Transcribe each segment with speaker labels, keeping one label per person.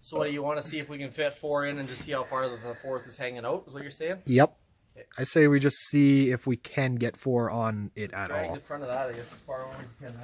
Speaker 1: So what do you want to see if we can fit 4 in and just see how far the 4th is hanging out, is what you're saying?
Speaker 2: Yep.
Speaker 1: Okay.
Speaker 2: I say we just see if we can get 4 on it at all.
Speaker 1: Drag the front of that, I guess, as far over as you can.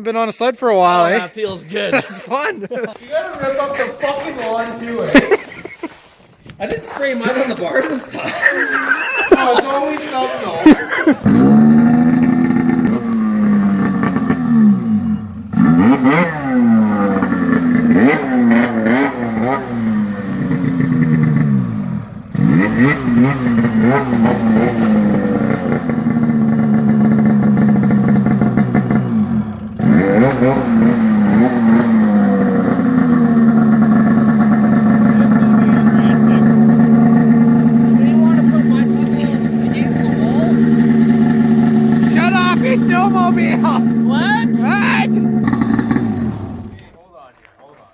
Speaker 2: Been on a sled for a while, eh?
Speaker 1: That feels good.
Speaker 2: That's fun.
Speaker 1: You gotta rip up the fucking lawn too, eh? I didn't spray mud on the bar this time. Oh, it's always something.
Speaker 2: Snowmobile! What? What?
Speaker 1: Okay, hold on here, hold on.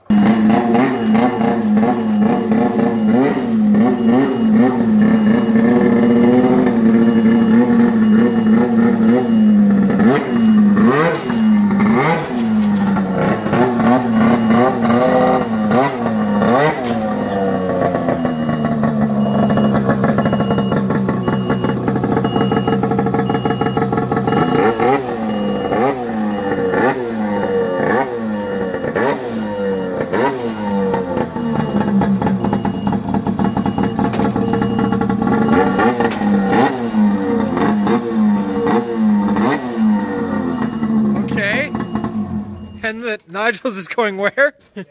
Speaker 2: And that Nigel's is going where? Yeah.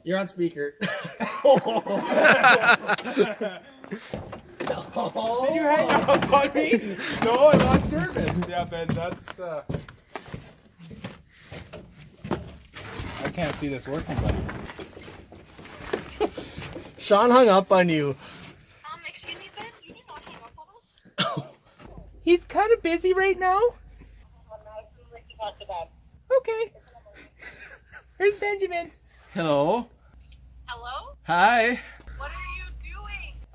Speaker 1: You're on speaker.
Speaker 3: Did you hang up on me? No, I'm on service. Yeah, Ben, that's I can't see this working, buddy.
Speaker 1: Sean hung up on you.
Speaker 4: Excuse me, Ben, you did not hang up on us?
Speaker 2: He's kind of busy right now.
Speaker 4: Madison would like to talk to Ben.
Speaker 2: Okay. Where's Benjamin?
Speaker 1: Hello.
Speaker 4: Hello?
Speaker 1: Hi.
Speaker 4: What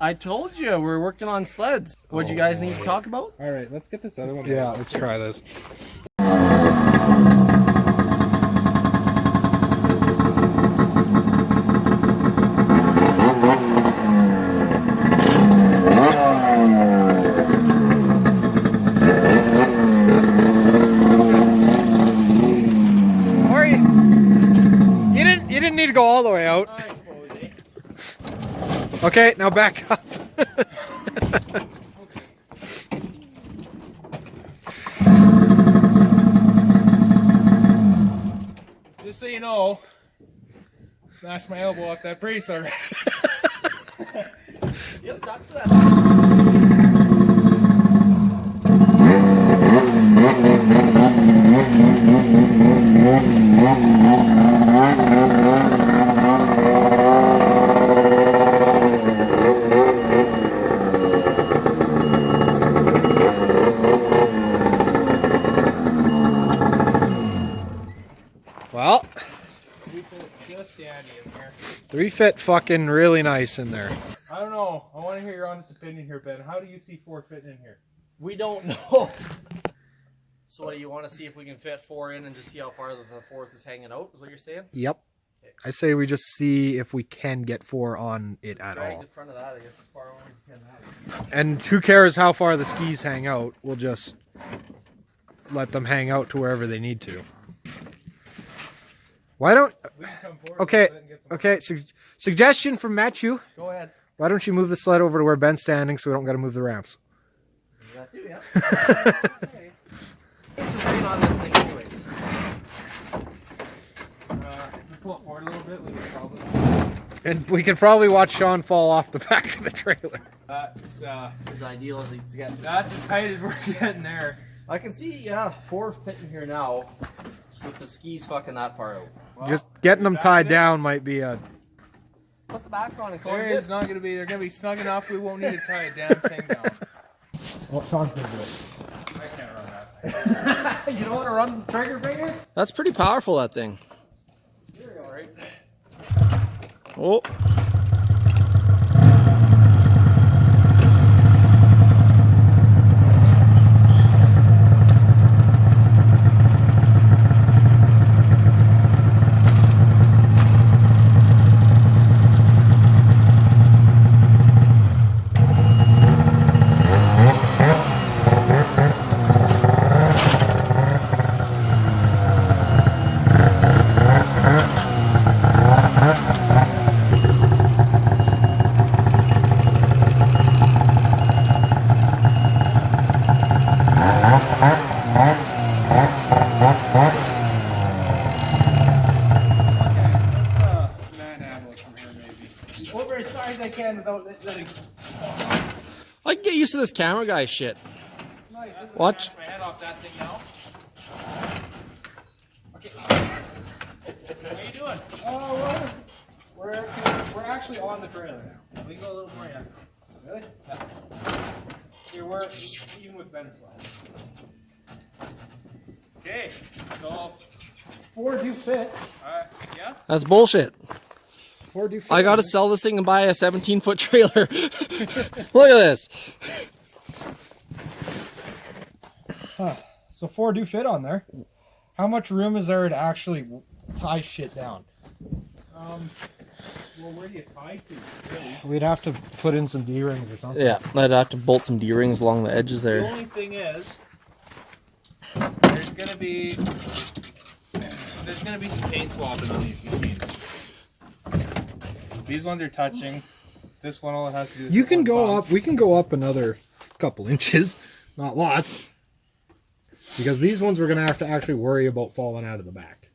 Speaker 1: I told you we're working on sleds. What you guys need to talk about?
Speaker 3: All right, let's get this other one.
Speaker 2: Yeah, let's try this. Or you didn't need to go all the way out. Okay, now back up.
Speaker 3: Just so you know, smashed my elbow off that brace already.
Speaker 1: Yep, that's that.
Speaker 2: Well,
Speaker 3: Just dandy in here.
Speaker 2: 3 fit fucking really nice in there.
Speaker 3: I don't know. I want to hear your honest opinion here, Ben. How do you see 4 fitting in here?
Speaker 1: We don't know. So what do you want to see if we can fit 4 in and just see how far the 4th is hanging out? Is what you're saying?
Speaker 2: Yep. I say we just see if we can get 4 on it at
Speaker 1: Drag
Speaker 2: all.
Speaker 1: the front of that, I guess, as far over as you can.
Speaker 2: And who cares how far the skis hang out? We'll just let them hang out to wherever they need to. Why don't...
Speaker 3: We can come forward
Speaker 2: Okay,
Speaker 3: a little bit and get some-
Speaker 2: okay. Suggestion from Matthew.
Speaker 1: Go ahead.
Speaker 2: Why don't you move the sled over to where Ben's standing so we don't got to move the ramps?
Speaker 1: Do that too, yeah. Okay. Get some rain on this thing anyways.
Speaker 3: we pull it forward a little bit. We can probably...
Speaker 2: And we could probably watch Sean fall off the back of the trailer.
Speaker 3: That's
Speaker 1: As ideal as it's getting.
Speaker 3: as tight as we're getting there.
Speaker 1: I can see, yeah, 4 fitting here now with the skis fucking that far out.
Speaker 3: Well,
Speaker 2: Just getting them
Speaker 3: back
Speaker 2: tied
Speaker 3: it in.
Speaker 2: down might be a...
Speaker 1: Put the back on and call
Speaker 3: There
Speaker 1: it
Speaker 3: is
Speaker 1: good.
Speaker 3: not going to be. They're going to be snug enough. We won't need to tie a damn thing down.
Speaker 2: Well, Sean's gonna do it.
Speaker 3: I can't run that thing.
Speaker 2: You don't want to run the trigger finger?
Speaker 1: That's pretty powerful, that thing.
Speaker 3: You're all right.
Speaker 1: Oh.
Speaker 3: Manhandle it from here, maybe.
Speaker 1: Over as far as I can without letting... I can get used to this camera guy shit.
Speaker 3: It's nice, isn't it?
Speaker 1: Watch.
Speaker 3: Smash my head off that thing now. Okay. What are you doing? Oh, we're actually on the trailer now. We can go a little more, yeah. Really? Yeah. Here, we're even with Ben's slide. Okay, so
Speaker 2: 4 do fit.
Speaker 3: yeah.
Speaker 1: That's bullshit.
Speaker 2: 4 do fit.
Speaker 1: I gotta sell this thing and buy a 17-foot trailer. Look at this.
Speaker 2: So 4 do fit on there. How much room is there to actually tie shit down?
Speaker 3: Well, where do you tie to? Really?
Speaker 2: We'd have to put in some D-rings or something.
Speaker 1: Yeah, I'd have to bolt some D-rings along the edges
Speaker 3: The
Speaker 1: there.
Speaker 3: only thing is, there's gonna be some paint swapping on these machines. These ones are touching. This one, all it has to do is
Speaker 2: You
Speaker 3: hit
Speaker 2: can
Speaker 3: one
Speaker 2: go
Speaker 3: bump.
Speaker 2: up. We can go up another couple inches, not lots, because these ones we're gonna have to actually worry about falling out of the back.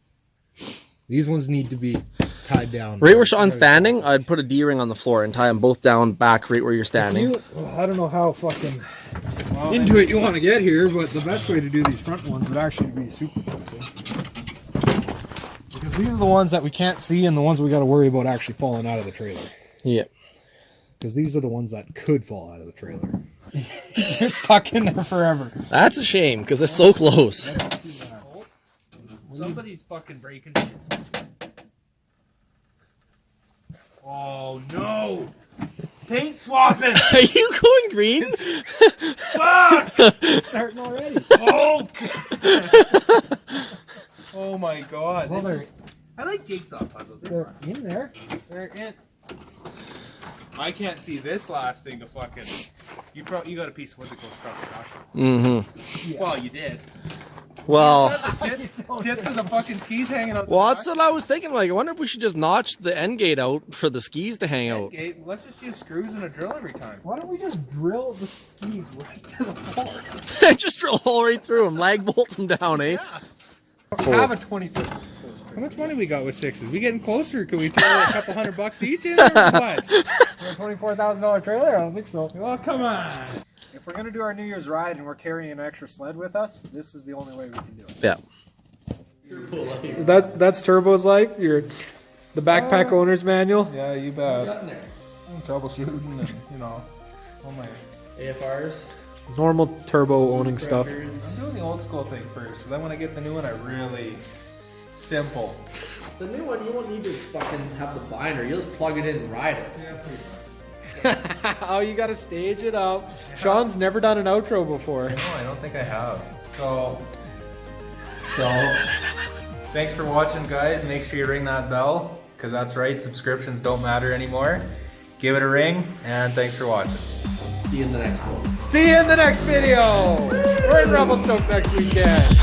Speaker 2: These ones need to be tied down.
Speaker 1: Right where Sean's standing, I'd put a D-ring on the floor and tie them both down back right where you're standing.
Speaker 2: I don't know how fucking into it you want to get here, but the best way to do these front ones would actually be super simple. Because these are the ones that we can't see and the ones we got to worry about actually falling out of the trailer.
Speaker 1: Yeah.
Speaker 2: Because these are the ones that could fall out of the trailer. You're stuck in there forever.
Speaker 1: That's a shame, because it's so close.
Speaker 3: Somebody's fucking breaking shit. Oh no! paint swapping.
Speaker 5: Are you going green?
Speaker 3: Fuck!
Speaker 2: Starting already.
Speaker 3: Oh! Oh my god.
Speaker 2: Well,
Speaker 3: I like jigsaw puzzles.
Speaker 2: they're in there.
Speaker 3: They're in. I can't see this lasting a fucking. You got a piece of wood that goes across the back.
Speaker 5: Mm-hmm.
Speaker 3: Well, you did.
Speaker 5: Well,
Speaker 3: Tips of the fucking skis hanging out.
Speaker 5: well, that's what I was thinking. Like, I wonder if we should just notch the end gate out for the skis to hang out.
Speaker 3: Okay, let's just use screws and a drill every time.
Speaker 2: Why don't we just drill the skis right to the floor?
Speaker 5: Just drill a hole right through them, lag bolt them down, eh?
Speaker 3: Have a 20-foot.
Speaker 1: How much money we got with Syxxes? We getting closer? Could we throw a couple $100 each in, or what?
Speaker 2: For a $24,000 trailer? I don't think so.
Speaker 1: Well, come on.
Speaker 2: If we're gonna do our New Year's ride and we're carrying an extra sled with us, this is the only way we can do it.
Speaker 5: Yeah.
Speaker 2: That's Turbo's life. The backpack owner's manual.
Speaker 1: Yeah, you bet. Troubleshooting and, you know, all my...
Speaker 5: AFRs.
Speaker 2: Normal Turbo owning stuff.
Speaker 1: I'm doing the old school thing first, so then when I get the new one, I really... Simple.
Speaker 5: The new one, you won't need to fucking have the binder. You'll just plug it in and ride it.
Speaker 1: Yeah, pretty much.
Speaker 2: Oh, you gotta stage it up. Sean's never done an outro before.
Speaker 1: No, I don't think I have. So, thanks for watching, guys. Make sure you ring that bell, because that's right, subscriptions don't matter anymore. Give it a ring, and thanks for watching.
Speaker 5: See you in the next one.
Speaker 2: See you in the next video. We're in Revelstoke next weekend.